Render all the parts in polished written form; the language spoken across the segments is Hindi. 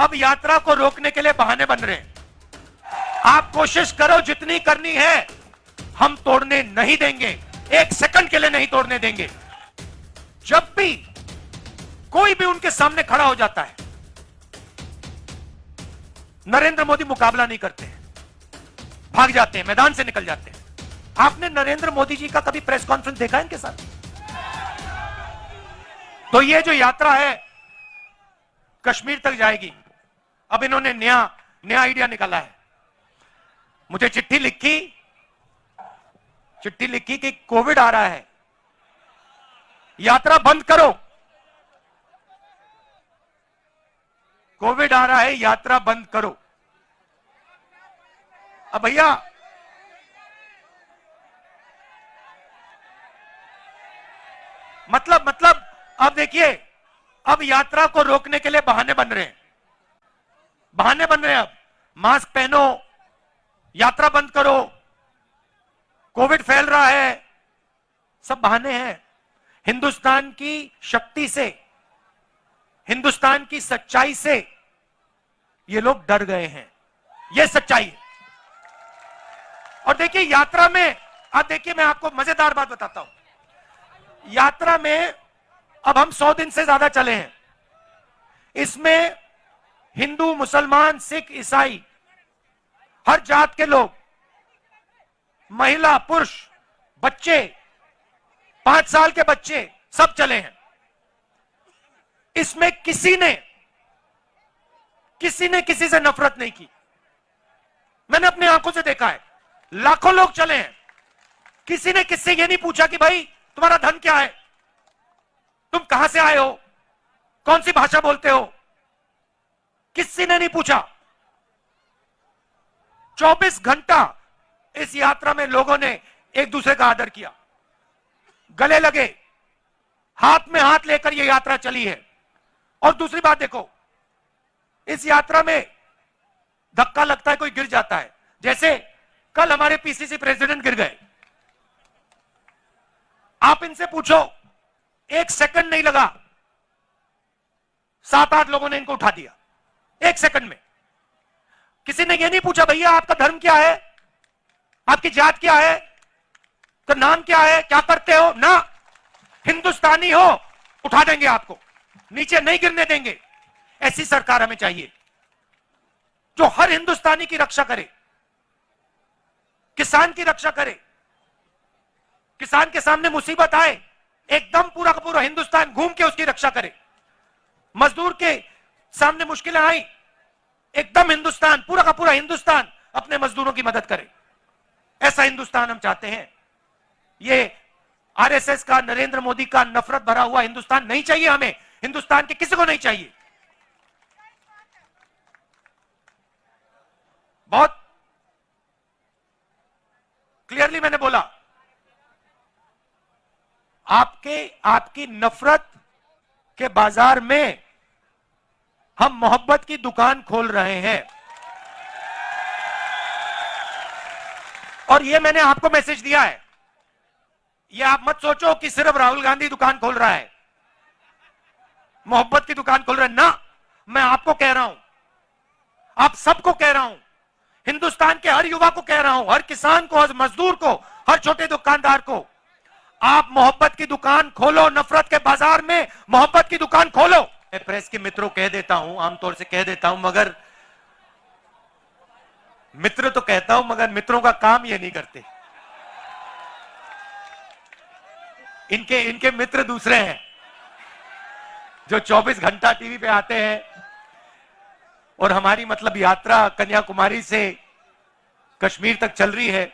अब यात्रा को रोकने के लिए बहाने बन रहे हैं। आप कोशिश करो जितनी करनी है, हम तोड़ने नहीं देंगे, एक सेकंड के लिए नहीं तोड़ने देंगे। जब भी कोई भी उनके सामने खड़ा हो जाता है, नरेंद्र मोदी मुकाबला नहीं करते हैं, भाग जाते हैं, मैदान से निकल जाते हैं। आपने नरेंद्र मोदी जी का कभी प्रेस कॉन्फ्रेंस देखा है इनके साथ? तो ये जो यात्रा है कश्मीर तक जाएगी। अब इन्होंने नया आइडिया निकाला है। मुझे चिट्ठी लिखी कि कोविड आ रहा है, यात्रा बंद करो। कोविड आ रहा है, यात्रा बंद करो। अब भैया मतलब अब देखिए, अब यात्रा को रोकने के लिए बहाने बन रहे हैं। अब मास्क पहनो, यात्रा बंद करो, कोविड फैल रहा है, सब बहाने हैं। हिंदुस्तान की शक्ति से, हिंदुस्तान की सच्चाई से ये लोग डर गए हैं। ये सच्चाई है। और देखिए यात्रा में, अब देखिए मैं आपको मजेदार बात बताता हूं। यात्रा में अब हम 100 दिन से ज्यादा चले हैं। इसमें हिंदू, मुसलमान, सिख, ईसाई, हर जात के लोग, महिला, पुरुष, बच्चे, 5 साल के बच्चे, सब चले हैं। इसमें किसी ने किसी से नफरत नहीं की। मैंने अपनी आंखों से देखा है। लाखों लोग चले हैं, किसी ने किससे ये नहीं पूछा कि भाई तुम्हारा धन क्या है, तुम कहां से आए हो, कौन सी भाषा बोलते हो, किसी ने नहीं पूछा। 24 घंटा इस यात्रा में लोगों ने एक दूसरे का आदर किया, गले लगे, हाथ में हाथ लेकर यह यात्रा चली है। और दूसरी बात देखो, इस यात्रा में धक्का लगता है, कोई गिर जाता है। जैसे कल हमारे पीसीसी प्रेसिडेंट गिर गए, आप इनसे पूछो, 1 सेकंड नहीं लगा, 7-8 लोगों ने इनको उठा दिया 1 सेकंड में। किसी ने यह नहीं पूछा भैया आपका धर्म क्या है, आपकी जात क्या है, तो नाम क्या है, क्या करते हो, ना, हिंदुस्तानी हो उठा देंगे आपको, नीचे नहीं गिरने देंगे। ऐसी सरकार हमें चाहिए जो हर हिंदुस्तानी की रक्षा करे, किसान की रक्षा करे। किसान के सामने मुसीबत आए, एकदम पूरा का पूरा हिंदुस्तान घूम के उसकी रक्षा करे। मजदूर के सामने मुश्किलें आई, एकदम हिंदुस्तान, पूरा का पूरा हिंदुस्तान अपने मजदूरों की मदद करे। ऐसा हिंदुस्तान हम चाहते हैं। ये आरएसएस का, नरेंद्र मोदी का नफरत भरा हुआ हिंदुस्तान नहीं चाहिए हमें। हिंदुस्तान के किसी को नहीं चाहिए। बहुत क्लियरली मैंने बोला, आपकी नफरत के बाजार में हम मोहब्बत की दुकान खोल रहे हैं। और ये मैंने आपको मैसेज दिया है। ये आप मत सोचो कि सिर्फ राहुल गांधी दुकान खोल रहा है, मोहब्बत की दुकान खोल रहा है ना। मैं आपको कह रहा हूं, आप सबको कह रहा हूं, हिंदुस्तान के हर युवा को कह रहा हूं, हर किसान को, हर मजदूर को, हर छोटे दुकानदार को, आप मोहब्बत की दुकान खोलो। नफरत के बाजार में मोहब्बत की दुकान खोलो। मैं प्रेस के मित्रों कह देता हूं, आमतौर से कह देता हूं, मगर मित्र तो कहता हूं, मगर मित्रों का काम ये नहीं करते। इनके मित्र दूसरे हैं जो 24 घंटा टीवी पे आते हैं। और हमारी मतलब यात्रा कन्याकुमारी से कश्मीर तक चल रही है,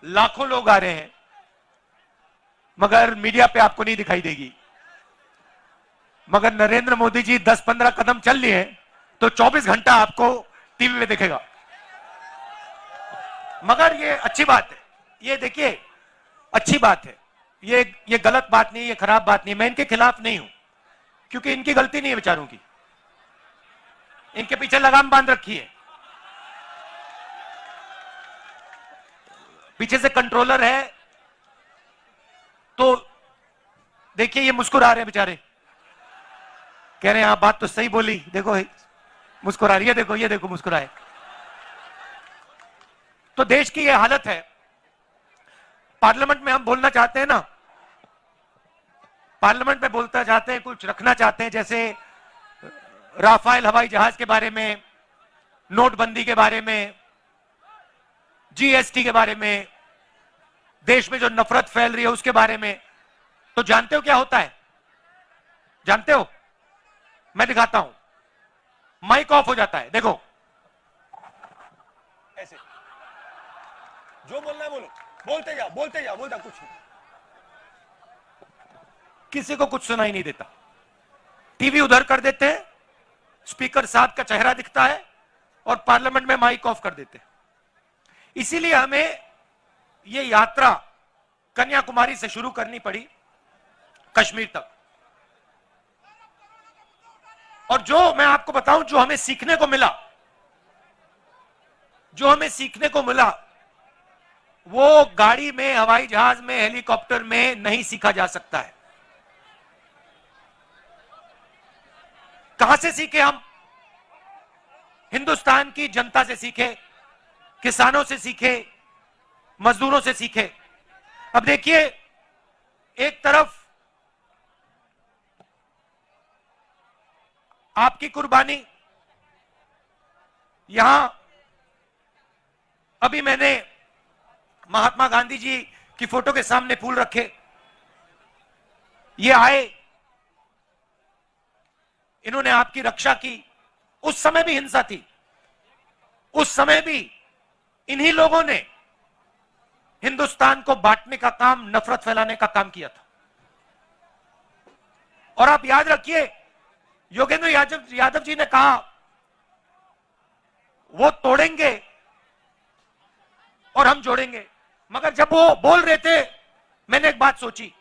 लाखों लोग आ रहे हैं, मगर मीडिया पे आपको नहीं दिखाई देगी। मगर नरेंद्र मोदी जी 10-15 कदम चल लिए तो 24 घंटा आपको टीवी में दिखेगा। मगर ये अच्छी बात है, ये देखिए अच्छी बात है, ये गलत बात नहीं, ये खराब बात नहीं। मैं इनके खिलाफ नहीं हूं, क्योंकि इनकी गलती नहीं है बेचारों की, इनके पीछे लगाम बांध रखी है। पीछे से कंट्रोलर है, तो देखिए ये मुस्कुरा रहे हैं बेचारे, कह रहे हैं आप बात तो सही बोली, देखो मुस्कुरा रही है, देखो ये देखो मुस्कुराए। तो देश की ये हालत है। पार्लियामेंट में हम बोलना चाहते हैं ना, पार्लियामेंट में बोलना चाहते हैं, कुछ रखना चाहते हैं, जैसे राफेल हवाई जहाज के बारे में, नोटबंदी के बारे में, जीएसटी के बारे में, देश में जो नफरत फैल रही है उसके बारे में। तो जानते हो क्या होता है? जानते हो? मैं दिखाता हूं। माइक ऑफ हो जाता है, देखो ऐसे जो बोलना है बोलो, बोलते जा बोलता कुछ नहीं। किसी को कुछ सुनाई नहीं देता। टीवी उधर कर देते हैं, स्पीकर साहब का चेहरा दिखता है और पार्लियामेंट में माइक ऑफ कर देते हैं। इसीलिए हमें यह यात्रा कन्याकुमारी से शुरू करनी पड़ी कश्मीर तक। और जो मैं आपको बताऊं, जो हमें सीखने को मिला, वो गाड़ी में, हवाई जहाज में, हेलीकॉप्टर में नहीं सीखा जा सकता है। कहां से सीखे हम? हिंदुस्तान की जनता से सीखे, किसानों से सीखे, मजदूरों से सीखे। अब देखिए, एक तरफ आपकी कुर्बानी, यहां अभी मैंने महात्मा गांधी जी की फोटो के सामने फूल रखे, ये आए, इन्होंने आपकी रक्षा की। उस समय भी हिंसा थी, उस समय भी इन्हीं लोगों ने हिंदुस्तान को बांटने का काम, नफरत फैलाने का काम किया था। और आप याद रखिए, योगेंद्र यादव जी ने कहा वो तोड़ेंगे और हम जोड़ेंगे। मगर जब वो बोल रहे थे, मैंने एक बात सोची,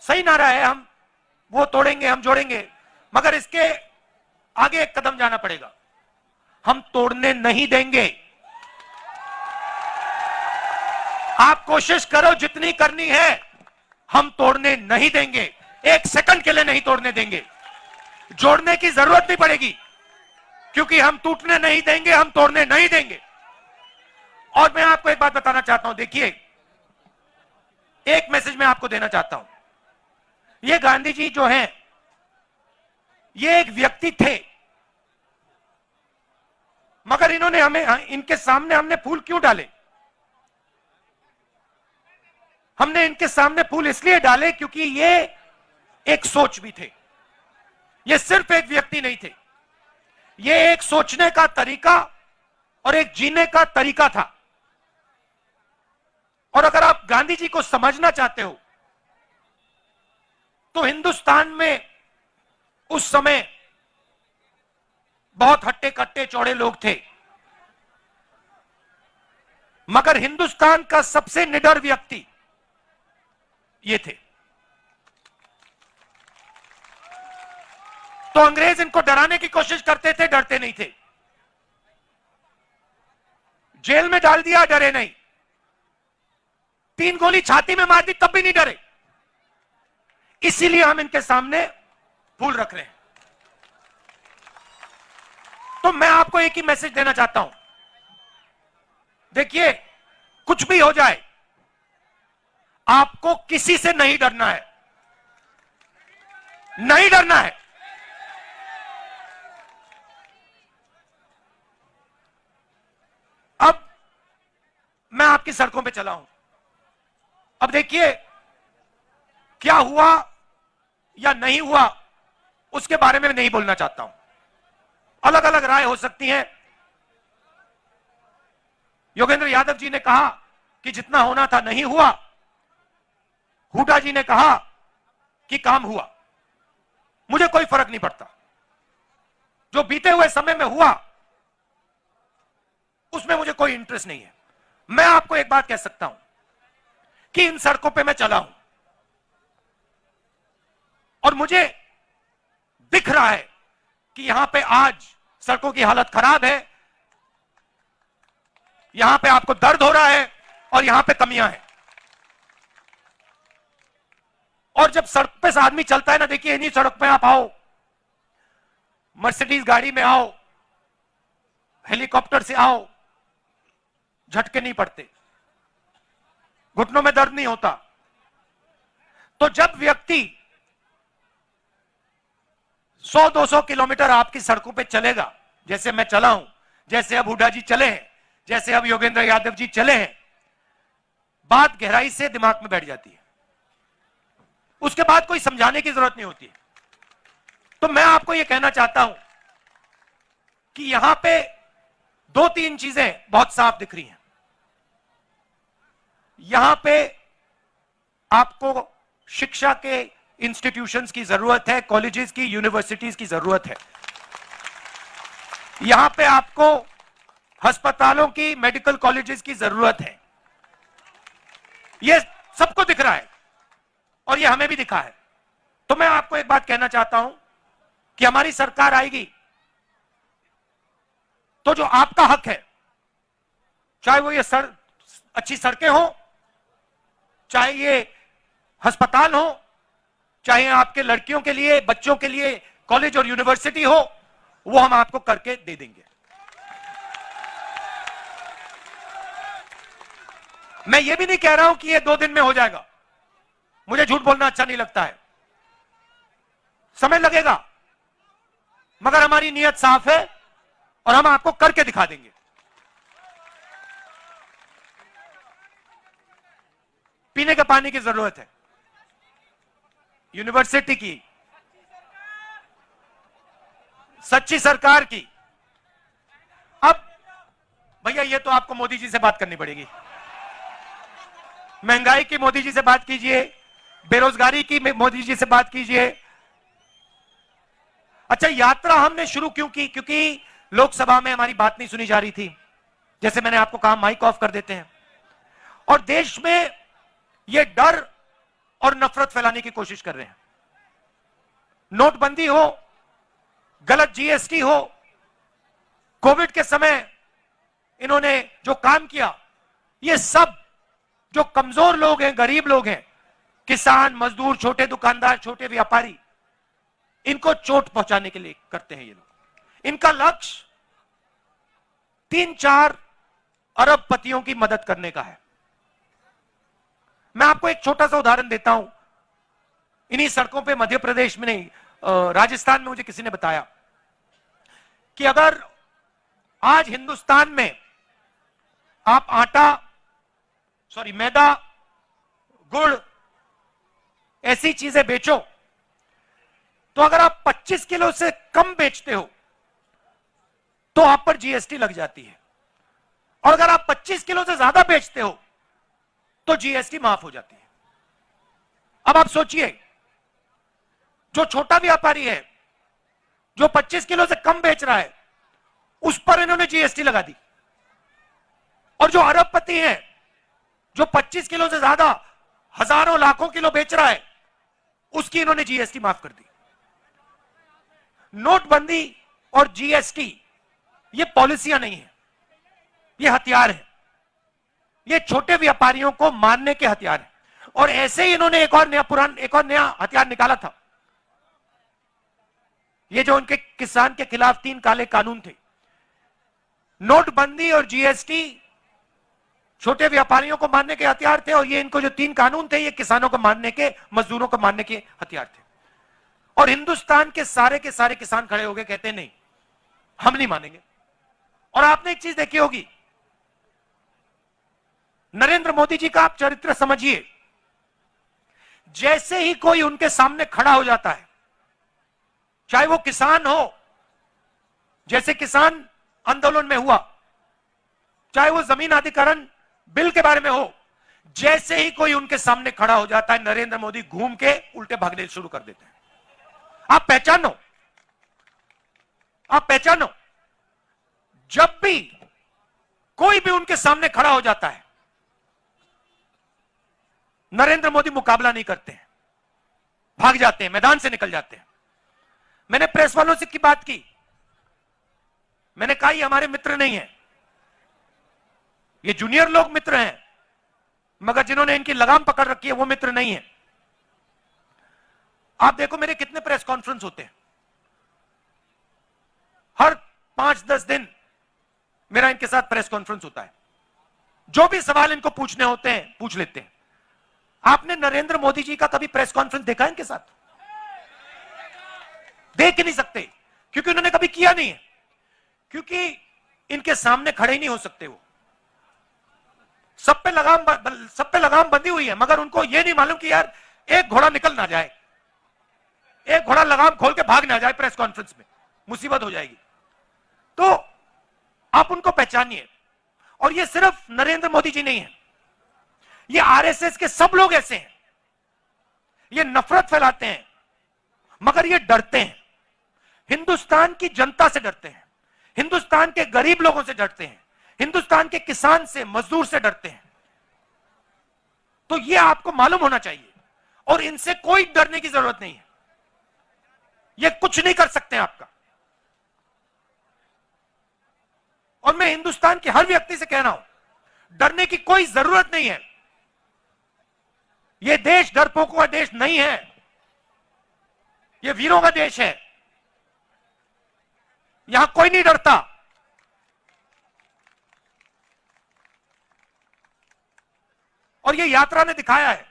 सही नारा है, हम वो तोड़ेंगे हम जोड़ेंगे, मगर इसके आगे एक कदम जाना पड़ेगा। हम तोड़ने नहीं देंगे। आप कोशिश करो जितनी करनी है, हम तोड़ने नहीं देंगे, एक सेकंड के लिए नहीं तोड़ने देंगे। जोड़ने की जरूरत नहीं पड़ेगी, क्योंकि हम टूटने नहीं देंगे, हम तोड़ने नहीं देंगे। और मैं आपको एक बात बताना चाहता हूं, देखिए, एक मैसेज मैं आपको देना चाहता हूं। ये गांधी जी जो हैं, ये एक व्यक्ति थे, मगर इन्होंने हमें, इनके सामने हमने फूल क्यों डाले? हमने इनके सामने फूल इसलिए डाले क्योंकि ये एक सोच भी थे। ये सिर्फ एक व्यक्ति नहीं थे, ये एक सोचने का तरीका और एक जीने का तरीका था। और अगर आप गांधी जी को समझना चाहते हो, तो हिंदुस्तान में उस समय बहुत हट्टे कट्टे चौड़े लोग थे, मगर हिंदुस्तान का सबसे निडर व्यक्ति ये थे। तो अंग्रेज इनको डराने की कोशिश करते थे, डरते नहीं थे। जेल में डाल दिया, डरे नहीं। 3 गोली छाती में मार दी, तब भी नहीं डरे। इसीलिए हम इनके सामने फूल रख रहे हैं। तो मैं आपको एक ही मैसेज देना चाहता हूं, देखिए, कुछ भी हो जाए, आपको किसी से नहीं डरना है, नहीं डरना है। अब मैं आपकी सड़कों पे चला हूं। अब देखिए, क्या हुआ या नहीं हुआ, उसके बारे में नहीं बोलना चाहता हूं। अलग अलग राय हो सकती है। योगेंद्र यादव जी ने कहा कि जितना होना था नहीं हुआ, हुड्डा जी ने कहा कि काम हुआ। मुझे कोई फर्क नहीं पड़ता, जो बीते हुए समय में हुआ उसमें मुझे कोई इंटरेस्ट नहीं है। मैं आपको एक बात कह सकता हूं कि इन सड़कों पे मैं चला हूं और मुझे दिख रहा है कि यहां पे आज सड़कों की हालत खराब है, यहां पे आपको दर्द हो रहा है और यहां पे कमियां हैं। और जब सड़क पे से आदमी चलता है ना, देखिए इन्हीं सड़क पे आप आओ, मर्सिडीज गाड़ी में आओ, हेलीकॉप्टर से आओ, झटके नहीं पड़ते, घुटनों में दर्द नहीं होता। तो जब व्यक्ति 100-200 किलोमीटर आपकी सड़कों पे चलेगा, जैसे मैं चला हूं, जैसे अब हुड्डा जी चले हैं, जैसे अब योगेंद्र यादव जी चले हैं, बात गहराई से दिमाग में बैठ जाती है। उसके बाद कोई समझाने की जरूरत नहीं होती। तो मैं आपको यह कहना चाहता हूं कि यहां पे 2-3 चीजें बहुत साफ दिख रही हैं। यहां पे आपको शिक्षा के इंस्टीट्यूशंस की जरूरत है, कॉलेजेस की, यूनिवर्सिटीज की जरूरत है। यहां पे आपको अस्पतालों की, मेडिकल कॉलेजेस की जरूरत है। यह सबको दिख रहा है और यह हमें भी दिखा है। तो मैं आपको एक बात कहना चाहता हूं कि हमारी सरकार आएगी तो जो आपका हक है, चाहे वो ये अच्छी सड़कें हो, चाहे ये अस्पताल हो, चाहे आपके लड़कियों के लिए, बच्चों के लिए कॉलेज और यूनिवर्सिटी हो, वो हम आपको करके दे देंगे। मैं ये भी नहीं कह रहा हूं कि ये 2 दिन में हो जाएगा। मुझे झूठ बोलना अच्छा नहीं लगता है, समय लगेगा, मगर हमारी नीयत साफ है और हम आपको करके दिखा देंगे। पीने के पानी की जरूरत है, यूनिवर्सिटी की, सच्ची सरकार की। अब भैया ये तो आपको मोदी जी से बात करनी पड़ेगी। महंगाई की मोदी जी से बात कीजिए, बेरोजगारी की मोदी जी से बात कीजिए। अच्छा, यात्रा हमने शुरू क्यों की? क्योंकि लोकसभा में हमारी बात नहीं सुनी जा रही थी। जैसे मैंने आपको कहा, माइक ऑफ कर देते हैं और देश में ये डर और नफरत फैलाने की कोशिश कर रहे हैं। नोटबंदी हो, गलत जीएसटी हो, कोविड के समय इन्होंने जो काम किया, ये सब जो कमजोर लोग हैं, गरीब लोग हैं, किसान, मजदूर, छोटे दुकानदार, छोटे व्यापारी, इनको चोट पहुंचाने के लिए करते हैं ये लोग। इनका लक्ष्य 3-4 अरबपतियों की मदद करने का है। मैं आपको एक छोटा सा उदाहरण देता हूं। इन्हीं सड़कों पे मध्य प्रदेश में नहीं, राजस्थान में मुझे किसी ने बताया कि अगर आज हिंदुस्तान में आप मैदा, गुड़, ऐसी चीजें बेचो, तो अगर आप 25 किलो से कम बेचते हो तो आप पर जीएसटी लग जाती है, और अगर आप 25 किलो से ज्यादा बेचते हो तो जीएसटी माफ हो जाती है। अब आप सोचिए, जो छोटा व्यापारी है, जो 25 किलो से कम बेच रहा है, उस पर इन्होंने जीएसटी लगा दी, और जो अरबपति है, जो 25 किलो से ज्यादा हजारों लाखों किलो बेच रहा है, उसकी इन्होंने जीएसटी माफ कर दी। नोटबंदी और जीएसटी ये पॉलिसियां नहीं है, ये हथियार है। ये छोटे व्यापारियों को मारने के हथियार है। और ऐसे ही इन्होंने एक और नया हथियार निकाला था। ये जो उनके किसान के खिलाफ 3 काले कानून थे, नोटबंदी और जीएसटी छोटे व्यापारियों को मारने के हथियार थे, और ये इनको जो 3 कानून थे, ये किसानों को मारने के, मजदूरों को मारने के हथियार थे। और हिंदुस्तान के सारे किसान खड़े हो गए, कहते नहीं, हम नहीं मानेंगे। और आपने एक चीज देखी होगी, नरेंद्र मोदी जी का आप चरित्र समझिए, जैसे ही कोई उनके सामने खड़ा हो जाता है, चाहे वो किसान हो, जैसे किसान आंदोलन में हुआ, चाहे वो जमीन अधिग्रहण बिल के बारे में हो, जैसे ही कोई उनके सामने खड़ा हो जाता है, नरेंद्र मोदी घूम के उल्टे भागने शुरू कर देते हैं। आप पहचानो, जब भी कोई भी उनके सामने खड़ा हो जाता है, नरेंद्र मोदी मुकाबला नहीं करते हैं, भाग जाते हैं, मैदान से निकल जाते हैं। मैंने प्रेस वालों से की बात की, मैंने कहा ये हमारे मित्र नहीं है, ये जूनियर लोग मित्र हैं, मगर जिन्होंने इनकी लगाम पकड़ रखी है वो मित्र नहीं है। आप देखो मेरे कितने प्रेस कॉन्फ्रेंस होते हैं, हर 5-10 दिन मेरा इनके साथ प्रेस कॉन्फ्रेंस होता है। जो भी सवाल इनको पूछने होते हैं पूछ लेते हैं। आपने नरेंद्र मोदी जी का कभी प्रेस कॉन्फ्रेंस देखा है इनके साथ? देख ही नहीं सकते, क्योंकि उन्होंने कभी किया नहीं है, क्योंकि इनके सामने खड़े ही नहीं हो सकते। वो सब पे लगाम बंधी हुई है, मगर उनको यह नहीं मालूम कि यार एक घोड़ा निकल ना जाए, एक घोड़ा लगाम खोल के भाग ना जाए प्रेस कॉन्फ्रेंस में, मुसीबत हो जाएगी। तो आप उनको पहचानिए। और ये सिर्फ नरेंद्र मोदी जी नहीं है, ये आरएसएस के सब लोग ऐसे हैं। ये नफरत फैलाते हैं, मगर ये डरते हैं, हिंदुस्तान की जनता से डरते हैं, हिंदुस्तान के गरीब लोगों से डरते हैं, हिंदुस्तान के किसान से, मजदूर से डरते हैं। तो ये आपको मालूम होना चाहिए, और इनसे कोई डरने की जरूरत नहीं है। ये कुछ नहीं कर सकते आपका। और मैं हिंदुस्तान के हर व्यक्ति से कह रहा हूं, डरने की कोई जरूरत नहीं है। यह देश डरपोकों का देश नहीं है, यह वीरों का देश है। यहां कोई नहीं डरता। और यह यात्रा ने दिखाया है।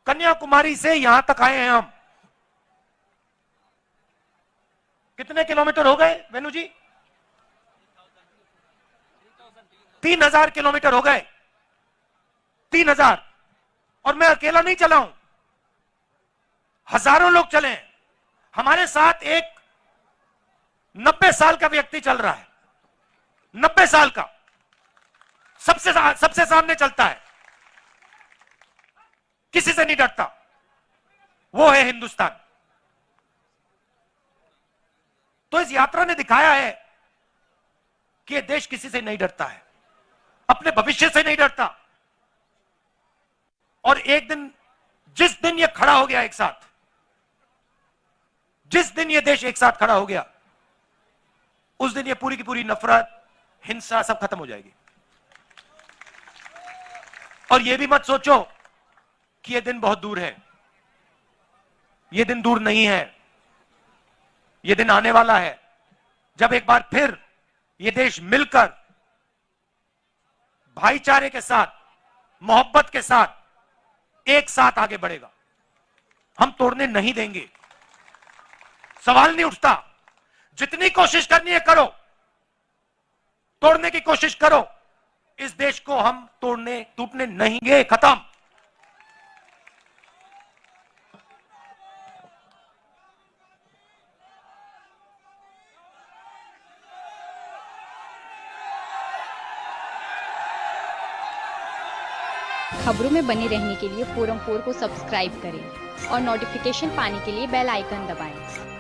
कन्याकुमारी से यहां तक आए हैं हम। कितने किलोमीटर हो गए वेनु जी? 3000 किलोमीटर हो गए, 3000। और मैं अकेला नहीं चला हूं, हजारों लोग चले हैं। हमारे साथ एक 90 साल का व्यक्ति चल रहा है, 90 साल का, सबसे सामने चलता है, किसी से नहीं डरता। वो है हिंदुस्तान। तो इस यात्रा ने दिखाया है कि यह देश किसी से नहीं डरता है, अपने भविष्य से नहीं डरता। और एक दिन, जिस दिन यह खड़ा हो गया एक साथ, जिस दिन यह देश एक साथ खड़ा हो गया, उस दिन यह पूरी की पूरी नफरत, हिंसा सब खत्म हो जाएगी। और यह भी मत सोचो कि यह दिन बहुत दूर है। यह दिन दूर नहीं है। यह दिन आने वाला है, जब एक बार फिर यह देश मिलकर, भाईचारे के साथ, मोहब्बत के साथ, एक साथ आगे बढ़ेगा। हम तोड़ने नहीं देंगे। सवाल नहीं उठता। जितनी कोशिश करनी है करो, तोड़ने की कोशिश करो। इस देश को हम टूटने नहीं देंगे। खत्म। खबरों में बने रहने के लिए फोरम 4 को सब्सक्राइब करें और नोटिफिकेशन पाने के लिए बेल आइकन दबाएं।